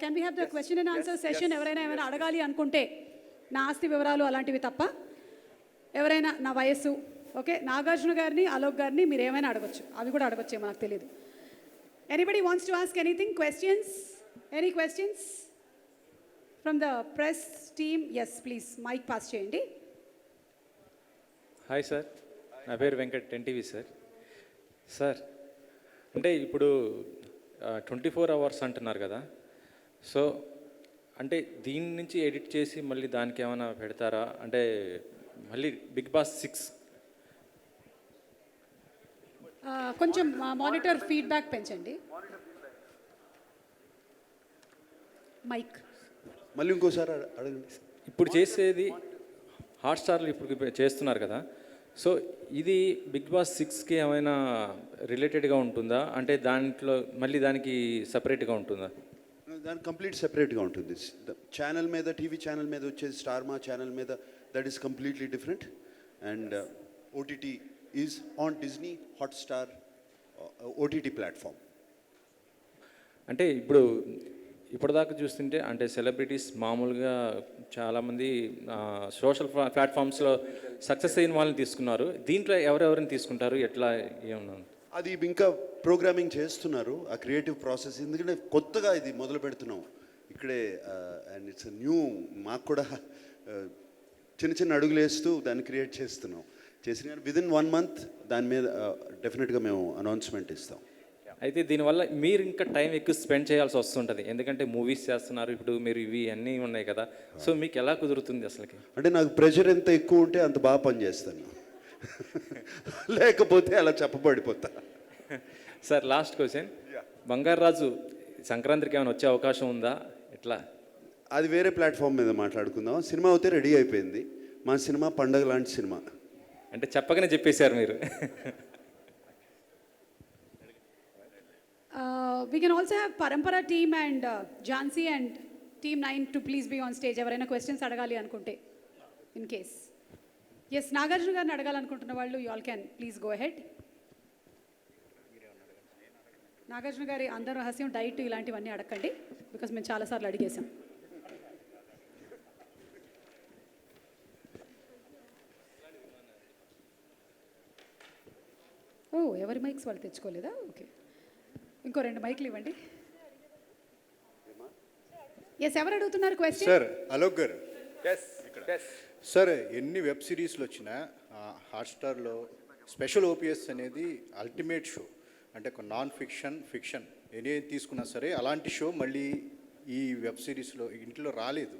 Can we have the question and answer session? ఎవరైనా ఏమైనా అడగాలి అనుకుంటే, నా ఆస్తి వివరాలు అలాంటివి తప్ప ఎవరైనా నా వయస్సు, ఓకే, నాగార్జున గారిని, అలోక్ గారిని మీరు ఏమైనా అడగచ్చు, అవి కూడా అడగచ్చేమో నాకు తెలియదు. Anybody wants to ask anything? Questions? Any questions from the press team? Yes please, mike pass చేయండి. హాయ్ సార్, నా పేరు వెంకట్, ఎన్టీవీ సార్. సార్, అంటే ఇప్పుడు 24 అవర్స్ అంటున్నారు కదా, సో అంటే దీని నుంచి ఎడిట్ చేసి మళ్ళీ దానికి ఏమైనా పెడతారా? అంటే మళ్ళీ బిగ్ బాస్ 6 కొంచెం మానిటర్ ఫీడ్బ్యాక్ పెంచండి. మైక్ మళ్ళీ ఇంకోసారి అడగండి. ఇప్పుడు చేసేది హాట్స్టార్లో ఇప్పుడు చేస్తున్నారు కదా, సో ఇది బిగ్ బాస్ 6కి ఏమైనా రిలేటెడ్గా ఉంటుందా? అంటే దాంట్లో మళ్ళీ దానికి సపరేట్గా ఉంటుందా? దానికి కంప్లీట్ సెపరేట్గా ఉంటుంది. ఛానల్ మీద, టీవీ ఛానల్ మీద వచ్చేది స్టార్ మా ఛానల్ మీద, that is completely different. And OTT is on Disney Hotstar OTT platform. అంటే ఇప్పటిదాకా చూస్తుంటే అంటే సెలబ్రిటీస్ మామూలుగా చాలామంది సోషల్ ప్లాట్ఫామ్స్లో సక్సెస్ అయిన వాళ్ళని తీసుకున్నారు. దీంట్లో ఎవరెవరిని తీసుకుంటారు, ఎట్లా, ఏమన్నా? అది ఇంకా ప్రోగ్రామింగ్ చేస్తున్నారు, ఆ క్రియేటివ్ ప్రాసెస్. ఎందుకంటే కొత్తగా ఇది మొదలు పెడుతున్నాం ఇక్కడే. అండ్ ఇట్స్ న్యూ, మాకు కూడా చిన్న చిన్న అడుగులు వేస్తూ దాన్ని క్రియేట్ చేస్తున్నాం. చేసిన విదిన్ 1 month దాని మీద డెఫినెట్గా మేము అనౌన్స్మెంట్ ఇస్తాం. అయితే దీనివల్ల మీరు ఇంకా టైం ఎక్కువ స్పెండ్ చేయాల్సి వస్తుంటుంది, ఎందుకంటే మూవీస్ చేస్తున్నారు ఇప్పుడు మీరు, ఇవి అన్నీ ఉన్నాయి కదా, సో మీకు ఎలా కుదురుతుంది అసలుకి? అంటే నాకు ప్రెషర్ ఎంత ఎక్కువ ఉంటే అంత బాగా పనిచేస్తాను, లేకపోతే అలా చెప్పబడిపోతా. Sir, last question. బంగారు రాజు సంక్రాంతికి ఏమైనా వచ్చే అవకాశం ఉందా, ఎట్లా? అది వేరే ప్లాట్ఫామ్ మీద మాట్లాడుకుందాం. సినిమా అయితే రెడీ అయిపోయింది. మా సినిమా పండగ లాంటి సినిమా. అంటే చెప్పగానే చెప్పేశారు మీరు. We can also have Parampara team and Jhansi and team 9 to please be on stage. ఎవరైనా క్వశ్చన్స్ అడగాలి అనుకుంటే, ఇన్ కేస్. ఎస్, నాగార్జున గారిని అడగాలనుకుంటున్న వాళ్ళు you all can please go ahead. Nagarjuna గారి అందరూ రహస్యం, డైట్ ఇలాంటివన్నీ అడగండి, బికాస్ మేము చాలాసార్లు అడిగేసాం. ఓ, ఎవరి మైక్స్ వాళ్ళు తెచ్చుకోలేదా? ఓకే, ఇంకో 2 మైక్లు ఇవ్వండి. ఎస్, ఎవరు అడుగుతున్నారు క్వశ్చన్? సార్, అలోక్ గారు. సార్, ఎన్ని వెబ్ సిరీస్లు వచ్చినా హాట్స్టార్లో స్పెషల్ ఓపీఎస్ అనేది అల్టిమేట్ షో. అంటే ఒక నాన్ ఫిక్షన్, ఫిక్షన్ ఎన్ని తీసుకున్నా సరే అలాంటి షో మళ్ళీ ఈ వెబ్ సిరీస్లో ఇంట్లో రాలేదు.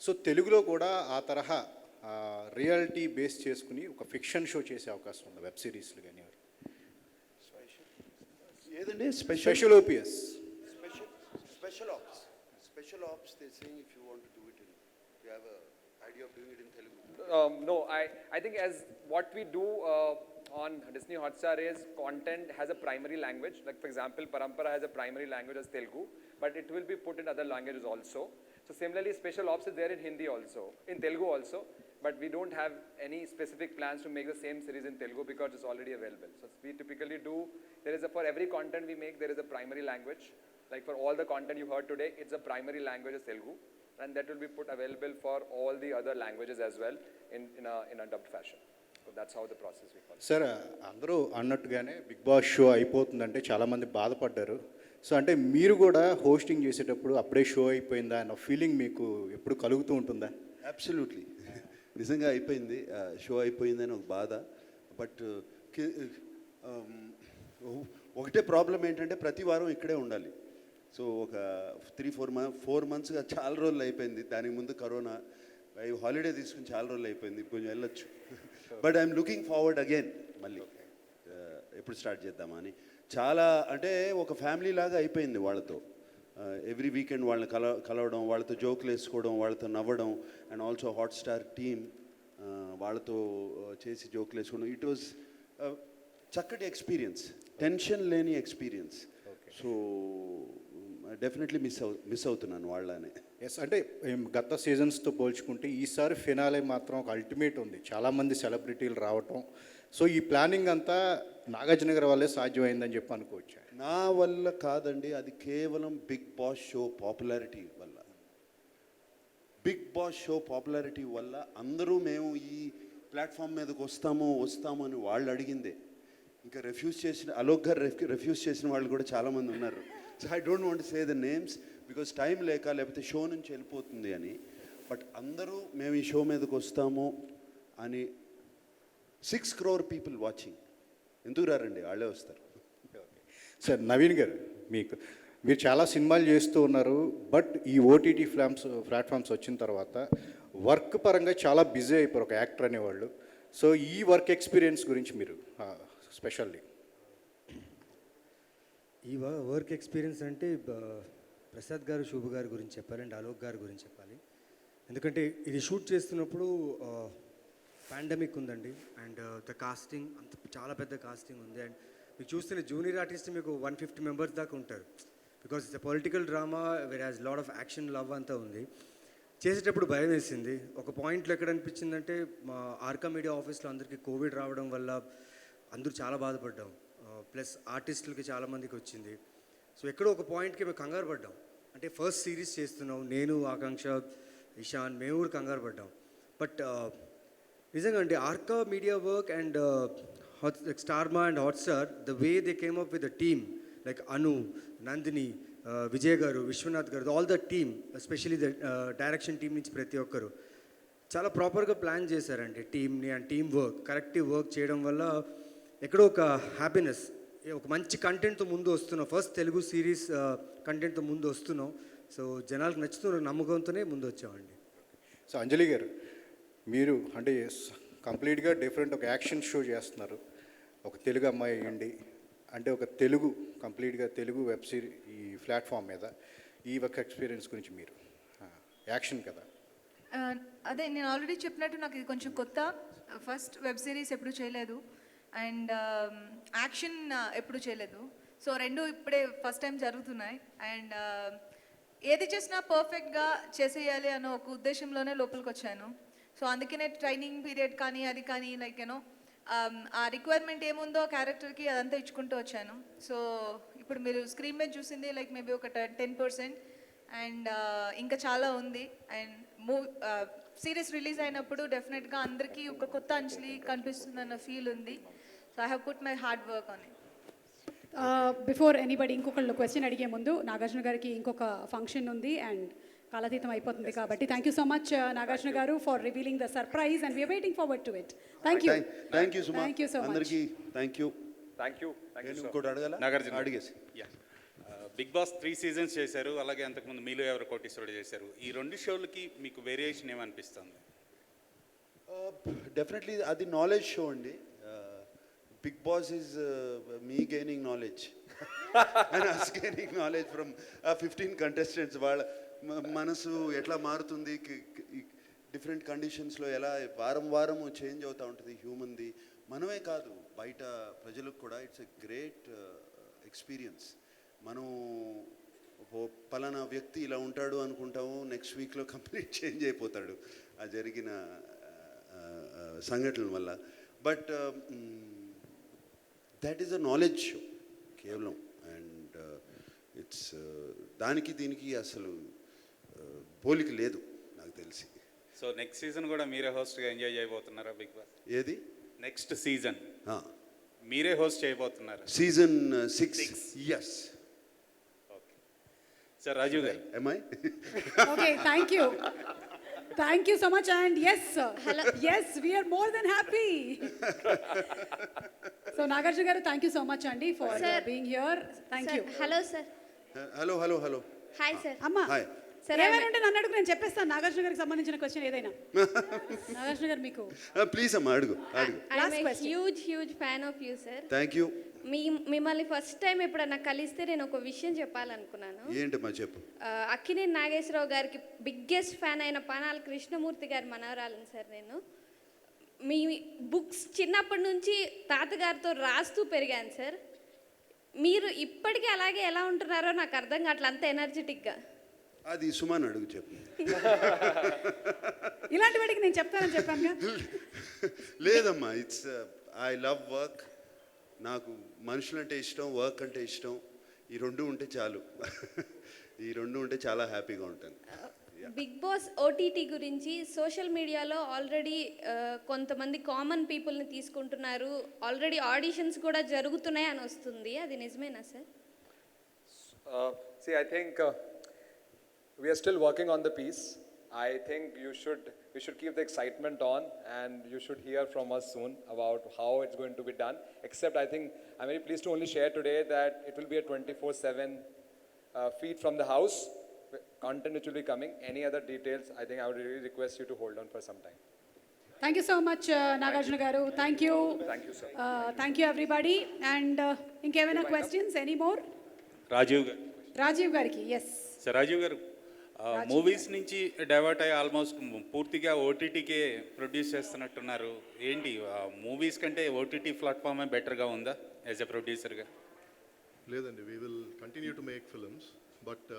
సో తెలుగులో కూడా ఆ తరహా రియాలిటీ బేస్ చేసుకుని ఒక ఫిక్షన్ షో చేసే అవకాశం ఉంది వెబ్ సిరీస్లు కానీ. ఏదండి? Special OPS, special ops. They saying if you want to do it in, you have a idea of doing it in Telugu. No, I think as what we do on Disney Hotstar is content has a primary language. Like for example, Parampara has a primary language as Telugu, but it will be put in other languages also. So similarly, special ops is there in Hindi also, in Telugu also, but we don't have any specific plans to make the same series in Telugu because it's already available. So we typically do, for every content we make, there is a primary language. Like for all the content you heard today, it's a primary language is Telugu, and that will be put available for all the other languages as well in a dubbed fashion. So that's how the process we follow. Sir, అందరూ అన్నట్టుగానే big boss show అయిపోతుందంటే చాలామంది బాధపడ్డారు. So అంటే మీరు కూడా hosting చేసేటప్పుడు అప్పుడే show అయిపోయిందా అన్న ఫీలింగ్ మీకు ఎప్పుడు కలుగుతూ ఉంటుందా? అబ్సల్యూట్లీ, నిజంగా అయిపోయింది, షో అయిపోయిందని ఒక బాధ. బట్ ఒకటే ప్రాబ్లం ఏంటంటే ప్రతి వారం ఇక్కడే ఉండాలి. సో ఒక 3-4 monthsగా చాలా రోజులు అయిపోయింది. దానికి ముందు కరోనా, హాలిడే తీసుకుని చాలా రోజులు అయిపోయింది, కొంచెం వెళ్ళొచ్చు. But I'm looking forward again, మళ్ళీ ఎప్పుడు స్టార్ట్ చేద్దామని. చాలా అంటే ఒక ఫ్యామిలీ లాగా అయిపోయింది వాళ్ళతో. ఎవ్రీ వీకెండ్ వాళ్ళని కలవడం, వాళ్ళతో జోకులు వేసుకోవడం, వాళ్ళతో నవ్వడం. అండ్ ఆల్సో హాట్స్టార్ టీమ్ వాళ్ళతో చేసి జోకులు వేసుకోవడం. ఇట్ వాజ్ చక్కటి ఎక్స్పీరియన్స్, టెన్షన్ లేని ఎక్స్పీరియన్స్. సో డెఫినెట్లీ మిస్ అవుతున్నాను వాళ్ళనే. ఎస్, అంటే గత సీజన్స్తో పోల్చుకుంటే ఈసారి ఫినాలే మాత్రం ఒక అల్టిమేట్ ఉంది, చాలామంది సెలబ్రిటీలు రావటం. సో ఈ ప్లానింగ్ అంతా నాగార్జున గారి వల్లే సాధ్యమైందని చెప్పి అనుకోవచ్చు. నా వల్ల కాదండి, అది కేవలం బిగ్ బాస్ షో పాపులారిటీ వల్ల. బిగ్ బాస్ షో పాపులారిటీ వల్ల అందరూ మేము ఈ ప్లాట్ఫామ్ మీదకి వస్తాము అని వాళ్ళు అడిగిందే. ఇంకా అలోక్ గారు రెఫ్యూజ్ చేసిన వాళ్ళు కూడా చాలామంది ఉన్నారు. So I don't want say the names because time లేక, లేకపోతే షో నుంచి వెళ్ళిపోతుంది అని. బట్ అందరూ మేము ఈ షో మీదకి వస్తాము అని 6 crore పీపుల్ వాచింగ్. ఎందుకు రారండి, వాళ్ళే వస్తారు. సార్ నవీన్ గారు, మీరు చాలా సినిమాలు చేస్తూ ఉన్నారు, బట్ ఈ ఓటీటీ ప్లాట్ఫామ్స్ వచ్చిన తర్వాత వర్క్ పరంగా చాలా బిజీ అయిపోయారు ఒక యాక్టర్ అనేవాళ్ళు. సో ఈ వర్క్ ఎక్స్పీరియన్స్ గురించి మీరు స్పెషల్లీ ఈ వర్క్ ఎక్స్పీరియన్స్ అంటే ప్రసాద్ గారు, శుభ గారి గురించి చెప్పాలి అండ్ అలోక్ గారి గురించి చెప్పాలి. ఎందుకంటే ఇది షూట్ చేస్తున్నప్పుడు పాండమిక్ ఉందండి అండ్ ద కాస్టింగ్ అంత చాలా పెద్ద కాస్టింగ్ ఉంది. అండ్ మీకు చూస్తున్న జూనియర్ ఆర్టిస్ట్ మీకు 150 మెంబర్స్ దాకా ఉంటారు. Because it's political drama where has lot of action, love అంతా ఉంది. చేసేటప్పుడు భయం వేసింది. ఒక పాయింట్లో ఎక్కడ అనిపించిందంటే మా ఆర్కా మీడియా ఆఫీస్లో అందరికీ కోవిడ్ రావడం వల్ల అందరూ చాలా బాధపడ్డాం. ప్లస్ ఆర్టిస్టులకి చాలామందికి వచ్చింది. సో ఎక్కడో ఒక పాయింట్కి మేము కంగారు పడ్డాం. అంటే ఫస్ట్ సిరీస్ చేస్తున్నాం, నేను, ఆకాంక్ష, ఇషాన్, మేము కూడా కంగారు పడ్డాం. బట్ నిజంగా అండి Arka Media Works and Star Maa and Hotstar, the way they came up with the team like Anu, Nandini, Vijay garu, Vishwanath garu, all the team, especially the direction team నుంచి ప్రతి ఒక్కరు చాలా ప్రాపర్గా ప్లాన్ చేశారండి టీమ్ని. And team work, corrective work చేయడం వల్ల ఎక్కడో ఒక హ్యాపీనెస్, ఒక మంచి కంటెంట్తో ముందు వస్తున్నాం. ఫస్ట్ తెలుగు సిరీస్ కంటెంట్తో ముందు వస్తున్నాం. సో జనాలకు నచ్చుతున్న నమ్మకంతోనే ముందు వచ్చామండి. సో అంజలి గారు, మీరు అంటే కంప్లీట్గా డిఫరెంట్ ఒక యాక్షన్ షో చేస్తున్నారు, ఒక తెలుగు అమ్మాయి అయ్యండి, అంటే ఒక కంప్లీట్గా తెలుగు వెబ్ సిరీస్ ఈ ప్లాట్ఫామ్ మీద ఈ వర్క్ ఎక్స్పీరియన్స్ గురించి మీరు యాక్షన్ కదా. అదే నేను ఆల్రెడీ చెప్పినట్టు నాకు ఇది కొంచెం కొత్త. ఫస్ట్ వెబ్ సిరీస్ ఎప్పుడు చేయలేదు అండ్ యాక్షన్ ఎప్పుడు చేయలేదు. సో రెండు ఇప్పుడే ఫస్ట్ టైం జరుగుతున్నాయి. అండ్ ఏది చేసినా పర్ఫెక్ట్గా చేసేయాలి అన్న ఒక ఉద్దేశంలోనే లోపలికి వచ్చాను. సో అందుకనే ట్రైనింగ్ పీరియడ్ కానీ అది కానీ లైక్ యూనో ఆ రిక్వైర్మెంట్ ఏముందో క్యారెక్టర్కి అదంతా ఇచ్చుకుంటూ వచ్చాను. సో ఇప్పుడు మీరు స్క్రీన్ మీద చూసింది లైక్ మేబీ ఒక 10%. అండ్ ఇంకా చాలా ఉంది. అండ్ సిరీస్ రిలీజ్ అయినప్పుడు డెఫినెట్గా అందరికీ ఒక కొత్త అంజలి కనిపిస్తుందన్న ఫీల్ ఉంది. So I have put my hard work on it. Before anybody ఇంకొకళ్ళు క్వశ్చన్ అడిగే ముందు నాగార్జున గారికి ఇంకొక ఫంక్షన్ ఉంది అండ్ కాలతీతం అయిపోతుంది కాబట్టి thank you so much Nagarjuna garu for revealing the surprise and we're waiting forward to it. Thank you thank you Suma, thank you so much అందరికీ థ్యాంక్ యూ. ఇంకోటి అడగాల, నాగార్జున అడిగేసి. బిగ్ బాస్ 3 seasons చేశారు, అలాగే అంతకుముందు మీలో ఎవరు కోటీశ్వరుడు చేశారు. ఈ 2 షోలకి మీకు వేరియేషన్ ఏమనిపిస్తుంది? డెఫినెట్లీ అది నాలెడ్జ్ షో అండి. Bigg Boss is me gaining knowledge and us gaining knowledge from 15 contestants. వాళ్ళ మనసు ఎట్లా మారుతుంది, డిఫరెంట్ కండిషన్స్లో ఎలా వారం చేంజ్ అవుతూ ఉంటుంది హ్యూమన్ది. మనమే కాదు, బయట ప్రజలకు కూడా ఇట్స్ ఎ గ్రేట్ ఎక్స్పీరియన్స్. మనం పలానా వ్యక్తి ఇలా ఉంటాడు అనుకుంటాము, నెక్స్ట్ వీక్లో కంప్లీట్ చేంజ్ అయిపోతాడు ఆ జరిగిన సంఘటనల వల్ల. But that is a knowledge show కేవలం. అండ్ ఇట్స్ దానికి దీనికి అసలు పోలిక లేదు నాకు తెలిసి. సో నెక్స్ట్ సీజన్ కూడా మీరే హోస్ట్గా ఎంజాయ్ చేయబోతున్నారా బిగ్ బాస్? ఏది నెక్స్ట్ సీజన్ మీరే హోస్ట్ చేయబోతున్నారా? Season 6. Yes. Okay sir, Rajeev garu. Am I okay, thank you so much and yes we're more than happy. So Nagarjuna garu thank you so much అండి for being here. Thank you. Hello sir. Hello hi sir. అమ్మా hi. ఏమైనా ఉంటే నన్ను అడుగు, నేను చెప్పేస్తాను నాగార్జున గారికి సంబంధించిన క్వశ్చన్ ఏదైనా. నాగార్జున గారు మీకు ప్లీజ్ అమ్మా అడుగు. Huge fan of you sir. Thank you. మిమ్మల్ని ఫస్ట్ టైం ఎప్పుడన్నా కలిస్తే నేను ఒక విషయం చెప్పాలనుకున్నాను. ఏంటమ్మా చెప్పు. అక్కినేని నాగేశ్వరరావు గారికి బిగ్గెస్ట్ ఫ్యాన్ అయిన పనాల కృష్ణమూర్తి గారి మనవరాలను సార్ నేను. మీ బుక్స్ చిన్నప్పటి నుంచి తాతగారితో రాస్తూ పెరిగాను సార్. మీరు ఇప్పటికీ అలాగే ఎలా ఉంటున్నారో నాకు అర్థం కావట్లేదు, అంత ఎనర్జెటిక్గా. అది సుమాన్ అడుగు చెప్పు. ఇలాంటి వాడికి నేను చెప్తానని చెప్పాను. లేదమ్మా, ఇట్స్ ఐ లవ్ వర్క్. నాకు మనుషులంటే ఇష్టం, వర్క్ అంటే ఇష్టం. ఈ రెండు ఉంటే చాలు. ఈ రెండు ఉంటే చాలా హ్యాపీగా ఉంటాను. బిగ్ బాస్ ఓటీటీ గురించి సోషల్ మీడియాలో ఆల్రెడీ కొంతమంది కామన్ పీపుల్ని తీసుకుంటున్నారు, ఆల్రెడీ ఆడిషన్స్ కూడా జరుగుతున్నాయి అని వస్తుంది, అది నిజమేనా sir? See, I think we are still working on the piece. I think we should keep the excitement on, and you should hear from us soon about how it's going to be done. Except I think I'm very pleased to only share today that it will be a 24/7 feed from the house, content which will be coming. Any other details, I think I would really request you to hold on for some time. Thank you so much Nagarjuna garu. Thank you. Thank you, sir. Thank you everybody. And ఇంకేమైనా questions any more? Rajeev garu. Rajeev గారికి. Yes sir Rajeev గారు, movies నుంచి divert అయ్యి almost పూర్తిగా ఓటీటీకే produce చేస్తున్నట్టున్నారు. ఏంటి movies కంటే OTT ప్లాట్ఫామే బెటర్గా ఉందా యాజ్ ఎ ప్రొడ్యూసర్గా? లేదండి, we will continue to make films. But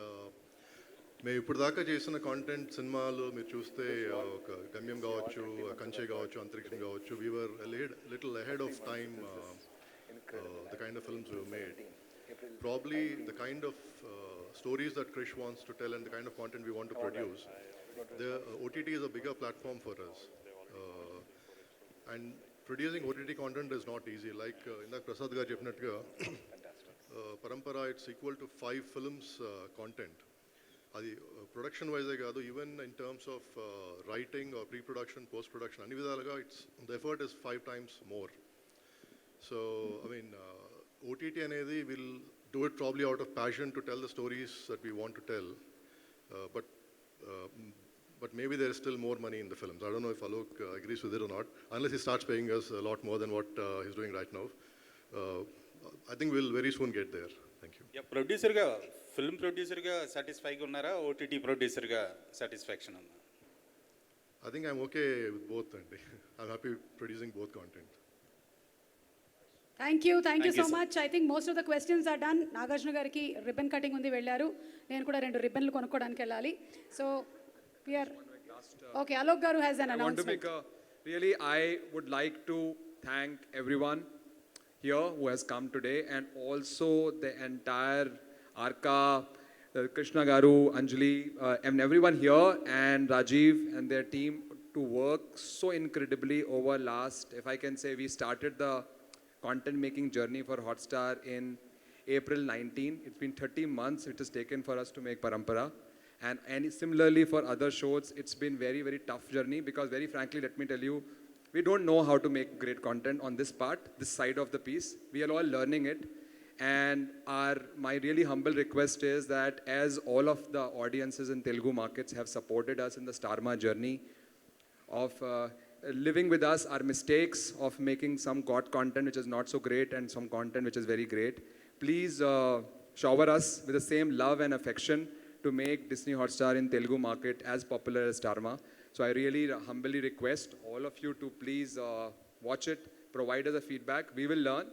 మేము ఇప్పుడు దాకా చేసిన కాంటెంట్ సినిమాలు మీరు చూస్తే ఒక గమ్యం కావచ్చు, కంచె కావచ్చు, అంతరిక్షం కావచ్చు, we were little ahead of time the kind of films we made. Probably the kind of stories that Krish wants to tell and the kind of content we want to produce, the OTT is a bigger platform for us. And producing OTT content is not easy. Like indak Prasad garu cheppinattuga, Parampara, it's equal to 5 films content. Adi production wise kaadu, even in terms of writing or pre-production, post-production, anni vidalaga the effort is 5 times more. So I mean, OTT అనేది will do it probably out of passion to tell the stories that we want to tell, but maybe there is still more money in the films. I don't know if Alok agrees with it or not, unless he starts paying us a lot more than what he's doing right now. I think we'll very soon get there. Thank you. Yeah, ప్రొడ్యూసర్గా film ప్రొడ్యూసర్గా సాటిస్ఫైగా ఉన్నారా, OTT ప్రొడ్యూసర్గా satisfaction ఉందా? I think I'm okay with both, and I'm happy producing both content. Thank you so sir. Much. I think most of the questions are done. Nagarjuna గారికి ribbon cutting ఉంది, వెళ్ళారు. నేను కూడా 2 రిబ్బన్లు కొనుక్కోవడానికి వెళ్ళాలి. So we are okay. Alok garu has an I want to make announcement. really, I would like to thank everyone here who has come today, and also the entire Arka, Krishna Garu, Anjali, and everyone here, and Rajiv and their team to work so incredibly over last, if I can say, we started the content making journey for Hotstar in April 19. It's been 30 months it has taken for us to make Parampara. And similarly for other shows, it's been very, very tough journey, because very frankly, let me tell you, we don't know how to make great content on this part, this side of the piece. We are all learning it. And my really humble request is that as all of the audiences in Telugu markets have supported us in the Starma journey of living with us our mistakes of making some content which is not so great and some content which is very great, please shower us with the same love and affection to make Disney Hotstar in Telugu market as popular as Starma. So I really humbly request all of you to please watch it, provide us a feedback. We will learn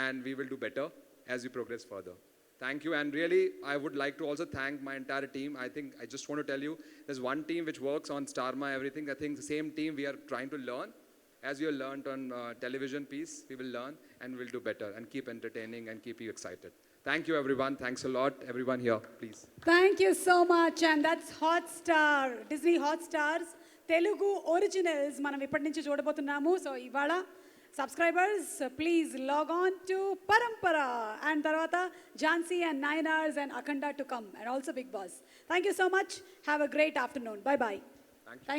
and we will do better as we progress further. Thank you. And really, I would like to also thank my entire team. I think I just want to tell you, there's one team which works on Starma, everything. I think the same team we are trying to learn. As you learned on television piece, we will learn and we'll do better and keep entertaining and keep you excited. Thank you, everyone. Thanks a lot. Everyone here, please. Thank you so much. And that's Hotstar, Disney Hotstar's Telugu originals మనం ఇప్పటి నుంచి చూడబోతున్నాము. So ఇవాళ subscribers please log on to Parampara, and తర్వాత Jhansi and 9 hours and Akhanda to come, and also Bigg Boss. Thank you so much. Have a great afternoon. Bye bye.